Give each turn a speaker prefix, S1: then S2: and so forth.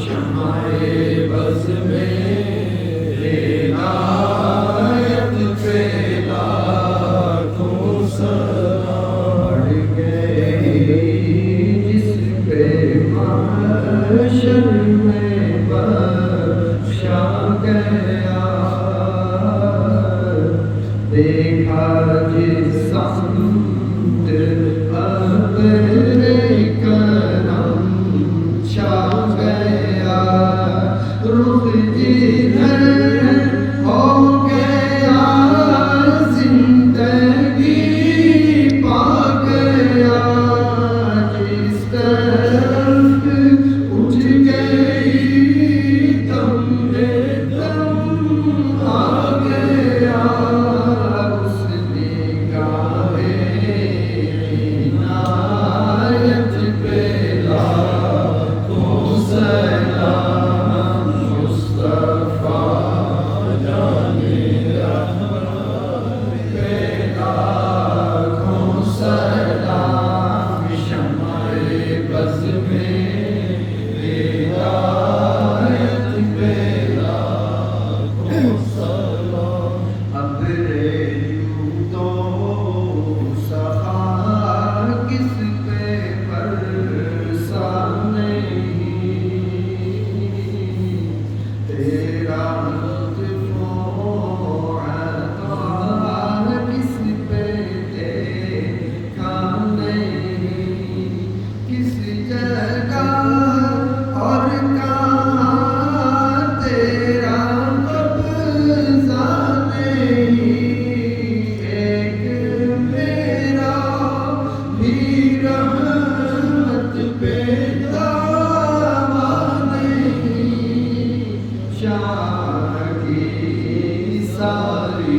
S1: शमाए buzz में इनायत पे लाखों सलाम गई, जिस पे महशर में बख्शा गया। देखा जिस समत अब्र करम छा गया, रुख जिधर हो गया जिंदगी पा गया। जिस तरफ उठ गई दम दम आ गया, उस निगाहे इनायत पे लाखों सलाम। मुस्तफा जाने रहमत पे लाखों सलाम। शमाए बज़ में हिदायत पे लाखों सलाम। अब्रे तो सखा किस पे बरसा नहीं, तेरा लुत्फ़ो अता किस पे देखा नहीं। किस जगह और कहाँ तेरा कब्ज़ा नहीं। एक मेरा भी रहमत पे दावा नहीं। शाह की सारी